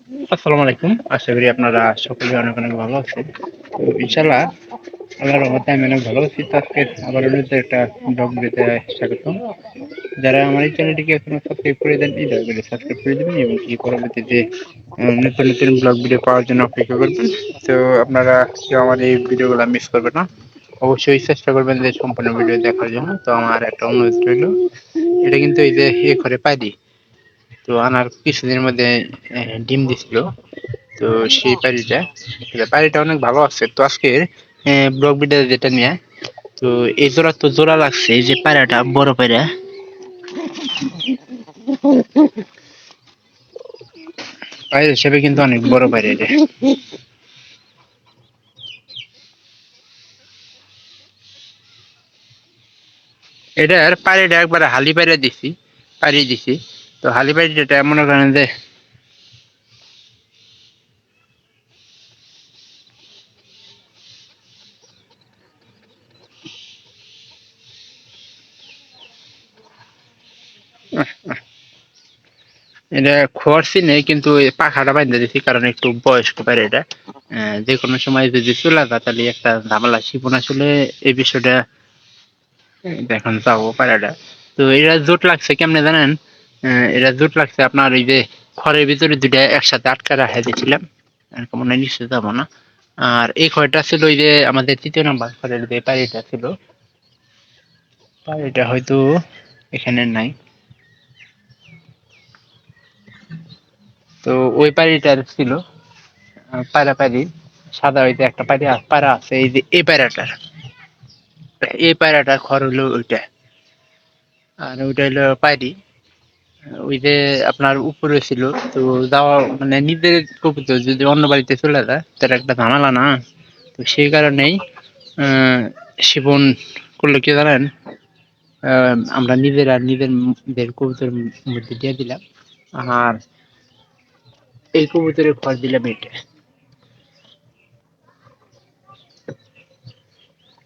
আসসালামু আলাইকুম। আশা করি আপনারা সকলে অনেক অনেক ভালো আছেন। তো ইনশাআল্লাহ আল্লাহর রহমতে আমি অনেক ভালো আছি। তো আজকে আবারও নতুন একটা ব্লগ ভিডিওতে স্বাগতম। যারা আমার এই চ্যানেলটিকে এখনো সাবস্ক্রাইব করে দেননি দয়া করে সাবস্ক্রাইব করে দেবেন এবং কি পরবর্তীতে নতুন নতুন ব্লগ ভিডিও পাওয়ার জন্য অপেক্ষা করবেন। তো আপনারা কেউ আমার এই ভিডিওগুলো মিস করবেন না, অবশ্যই চেষ্টা করবেন যে সম্পূর্ণ ভিডিও দেখার জন্য। তো আমার একটা অনুরোধ রইল, এটা কিন্তু এই যে এ ঘরে পাইরি, তো আনার কিছুদিনের মধ্যে ডিম দিছিল। তো সেই পায়রিটা অনেক ভালো আছে। তো আজকের ব্লগ ভিডিও যেটা নিয়ে, তো এই জোড়া তো জোড়া লাগছে, এই যে পায়রাটা বড় পায়রা, পায়রা হিসেবে কিন্তু অনেক বড় পায়রা এটা। এটার পায়রাটা একবারে হালি পায়রা দিছি, পাড়িয়ে দিছি। তো হালি পায়রাটা মনে করেন যে এটা খরচি নেই, কিন্তু এই পাখাটা বাঁধতে দিছি কারণ একটু বয়স্ক পায়রা এটা। যে কোনো সময় যদি চলে যায় তাহলে একটা ঝামেলা। শিপন আসলে এই বিষয়টা এখন যাবো পায়রাটা। তো এরা জোট লাগছে কেমনে জানেন? এরা জোট লাগছে আপনার এই যে খড়ের ভিতরে দুইটা একসাথে আটকা রাখা দিয়েছিলাম, মনে হয় নিশ্চয় যাবো না। আর এই খড়টা ছিল ওই যে আমাদের তৃতীয় নাম্বার খড়ের যে পায়রাটা ছিল, পায়রাটা হয়তো এখানে নাই। তো ওই পায়রাটার ছিল পায়রাপায়রি সাদা, ওই যে একটা পায়রা পায়রা আছে এই যে এই পায়রাটার খড় হলো ওইটা। আর ওইটা হলো পায়রি। ওই যে আপনার উপরে ছিল। তো যাওয়া মানে নিজের কবুতর যদি অন্য বাড়িতে চলে যায় তার একটা ঝামেলা না। তো সেই কারণেই আহ শিপন করলো কি জানেন, আমরা নিজেদের কবুতরের মধ্যে দিয়ে দিলাম। আর এই কবুতরের খড় দিলাম এটা।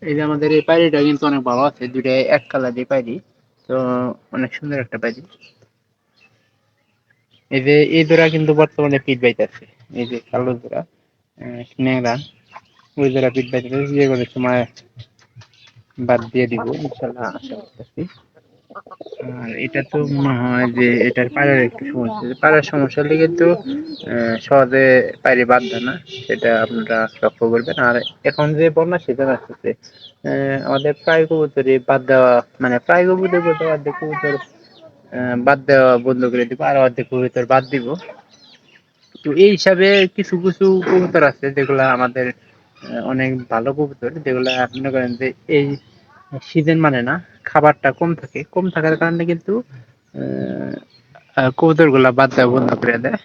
এই যে আমাদের এই পায়রিটা কিন্তু অনেক ভালো আছে, দুইটা এক কালারের পায়রি। তো অনেক সুন্দর একটা পায়রি। এই যে এই জোড়া কিন্তু বর্তমানে পিট বাইতেছে, এই যে কালো জোড়া ন্যাংরা, ওই জোড়া পিট বাইতেছে। যে কোনো সময় বাদ দিয়ে দিব ইনশাল্লাহ, আশা করতেছি। আর এটা তো মনে হয় যে এটার পায়ের একটু সমস্যা, পায়ের সমস্যা লেগে তো সহজে পায়রে বাদ দেয় না, সেটা আপনারা লক্ষ্য করবেন। আর এখন যে বন্যা সিজন আসতেছে, আমাদের প্রায় কবুতরই বাদ দেওয়া, মানে প্রায় কবুতর বলতে অর্ধেক কবুতর বাদ দেওয়া বন্ধ করে দিব, আর অর্ধেক কবুতর বাদ দিব। তো এই হিসাবে কিছু কিছু কবুতর আছে যেগুলা আমাদের অনেক ভালো কবুতর, যেগুলা মনে করেন যে এই সিজন মানে না, খাবারটা কম থাকে, কম থাকার কারণে কিন্তু কবুতর গুলা বাদ দেওয়া বন্ধ করে দেয়।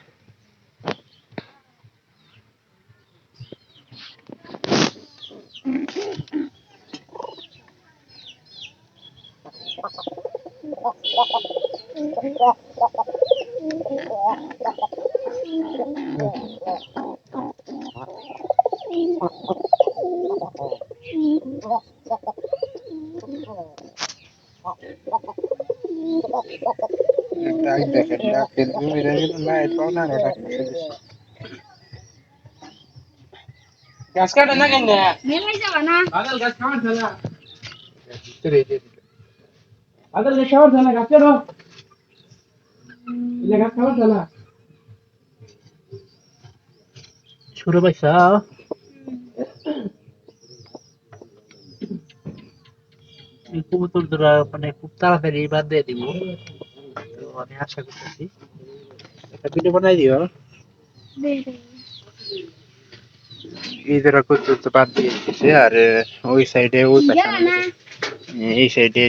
ডাক দেখেন, ডাক কিন্তু এটা কিন্তু লাইট পাও না, আরো ডাকতেছে বেশি। গাছ কাটে না কেন? মেলাই যাবা না, পাগল গাছ খাওয়ার ছেলে। ভিতরে দিয়ে দিল। পাগল গাছ খাওয়ার ছেলে, গাছ কাটো। এলে গাছ খাওয়ার ছেলে। ছোট পয়সা। এই কবুতর দুরা মানে খুব তাড়াতাড়ি বাদ দিয়ে দিব, তো আমি আশা করতেছি। একটা ভিডিও বানাই দিও। এই যারা কবুতর তো বাদ দিয়ে দিচ্ছে, আর ওই সাইডে ওই পাশে আমাদের এই সাইডে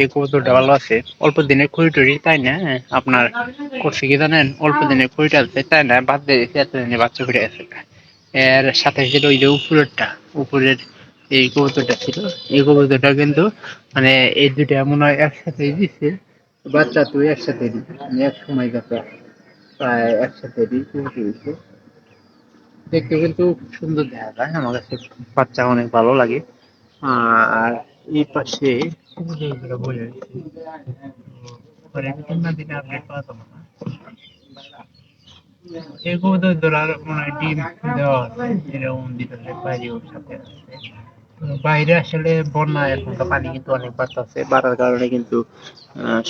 এই কবুতরটা ভালো আছে। অল্প দিনে খড়ি টড়ি তাই না, আপনার করছে কি জানেন, অল্প দিনে খড়িটা আছে তাই না, বাদ দিয়ে দিচ্ছে, এত দিনে বাচ্চা ফুটে গেছে। এর সাথে ছিল ওই যে উপরেরটা, উপরের এই কবুতরটা ছিল। এই কবুতরটা কিন্তু মানে এই দুটা মনে হয় একসাথে দিচ্ছে বাচ্চা, তো একসাথে দিচ্ছে এক সময় গেছে, প্রায় একসাথে কবুতর দিচ্ছে। দেখতে কিন্তু খুব সুন্দর দেখা যায়, আমার কাছে বাচ্চা অনেক ভালো লাগে। আর এই পাশে কবুতরগুলো বসে আছে। পরে আমি অন্য দিনে আপডেট পাওয়া যাবে না। এই কবুতর ধরার মানে ডিম দেওয়া আছে, এরকম ভিতরে বাইরেও সাথে আছে। তো বাইরে আসলে বন্যা, এখন তো পানি কিন্তু অনেক বাড়তেছে, বাড়ার কারণে কিন্তু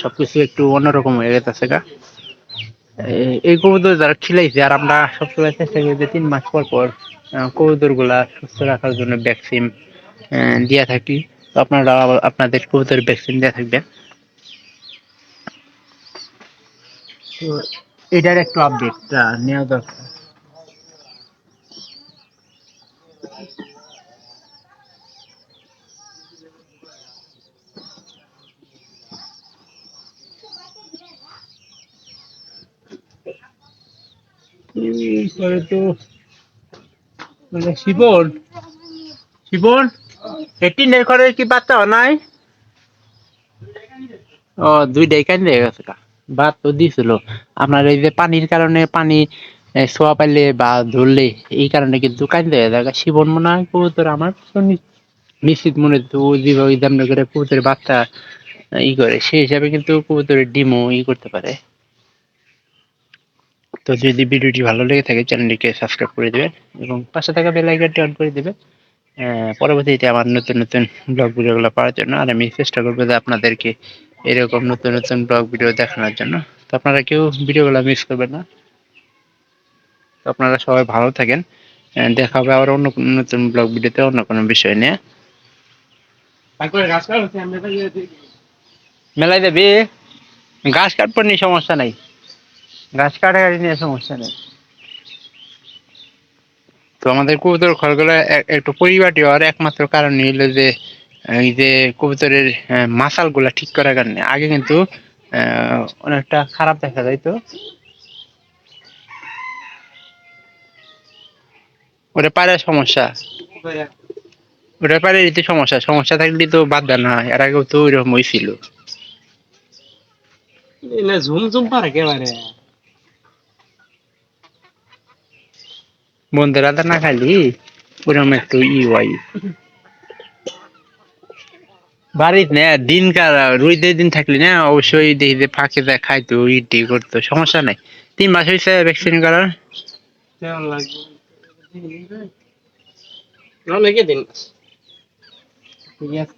সবকিছু একটু অন্যরকম হয়ে গেছে গা। এই কবুতর যারা খিলাইছে, আর আমরা সবসময় চেষ্টা করি যে 3 মাস পর পর কবুতর গুলা সুস্থ রাখার জন্য ভ্যাকসিন দিয়া থাকি। তো আপনারা আপনাদের কবুতর ভ্যাকসিন দেওয়া থাকবেন। তো এটার একটু আপডেট নেওয়া দরকার। এরপরে তো মানে শিবন শিবন 18 করে কি বাচ্চা নাই? ও, 2টাই কান্দে গেছে গা। ভাত তো দিছিল, আপনার এই যে পানির কারণে পানি ছোঁয়া পাইলে বা ধরলে এই কারণে কিন্তু কান্দে গেছে শিবন। মনে হয় কবুতর আমার তো নিশ্চিত মনে হচ্ছে ও যেভাবে দামটা করে কবুতরের বাচ্চা ই করে, সেই হিসাবে কিন্তু কবুতরের ডিমও ই করতে পারে। তো যদি ভিডিওটি ভালো লেগে থাকে চ্যানেলটিকে সাবস্ক্রাইব করে দেবেন এবং পাশে থাকা বেল আইকনটি অন করে দেবেন পরবর্তীতে আমার নতুন নতুন ব্লগ ভিডিওগুলো পাওয়ার জন্য। আর আমি চেষ্টা করবো যে আপনাদেরকে এরকম নতুন নতুন ব্লগ ভিডিও দেখানোর জন্য। তো আপনারা কেউ ভিডিওগুলো মিস করবেন না। তো আপনারা সবাই ভালো থাকেন, দেখা হবে আবার অন্য কোনো নতুন ব্লগ ভিডিওতে অন্য কোনো বিষয় নিয়ে। মেলায় দেবে, ঘাস কাটবো নিয়ে সমস্যা নাই, ঘাস কাটাকাটি নিয়ে সমস্যা নেই। তো আমাদের কবুতর ঘরগুলো একটু পরিপাটি হওয়ার একমাত্র কারণ হলো যে এই যে কবুতরের মাসাল গুলা ঠিক করার কারণে। আগে কিন্তু অনেকটা খারাপ দেখা যাইতো। ওটা পায়ের সমস্যা, ওটা পায়ের রীতি সমস্যা, সমস্যা থাকলে তো বাদ দেন না, এর আগেও তো ওইরকম হয়েছিল। ঝুমঝুম পারে একেবারে বন্ধু রাধা না খালি ওরকম একটু হয়। বাড়িতে না দিনকার রোদের দিন থাকলি না, অবশ্যই দেখি যে ফাঁকে যায় খাইতো, ইটি করতো, সমস্যা নাই। 3 মাস হয়েছে ভ্যাকসিন করার। কেমন লাগবে অনেকে দিন, ঠিক আছে।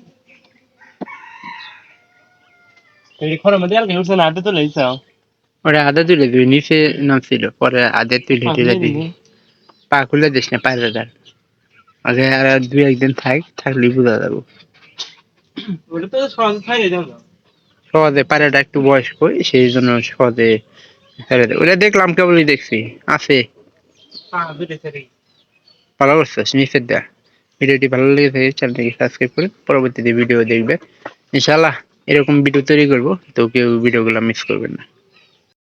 এই খরার মধ্যে আলগা উঠছে না, আদে তো লইছে ওরা আদা তুলে দিবি, নিচে নামছিল পরে আদে তুলে তুলে দিবি। পা খুলে দিস না, পায়ে দাঁড় আগে আর 2-1 দিন থাকলে বোঝা যাবো। ওটা তো সহজে ছাইড়ে দাও না, সহজে পায়রাটা একটু বয়স্ক, সেই জন্য সহজে ছেড়ে দেয়। ওটা দেখলাম, কেবলই দেখছি আছে। ভালো করছিস, নিচের দেয়া। ভিডিওটি ভালো লেগে থাকে চ্যানেলটিকে সাবস্ক্রাইব করে পরবর্তীতে ভিডিও দেখবে ইনশাআল্লাহ। এরকম ভিডিও তৈরি করবো, তো কেউ ভিডিওগুলো মিস করবেন না।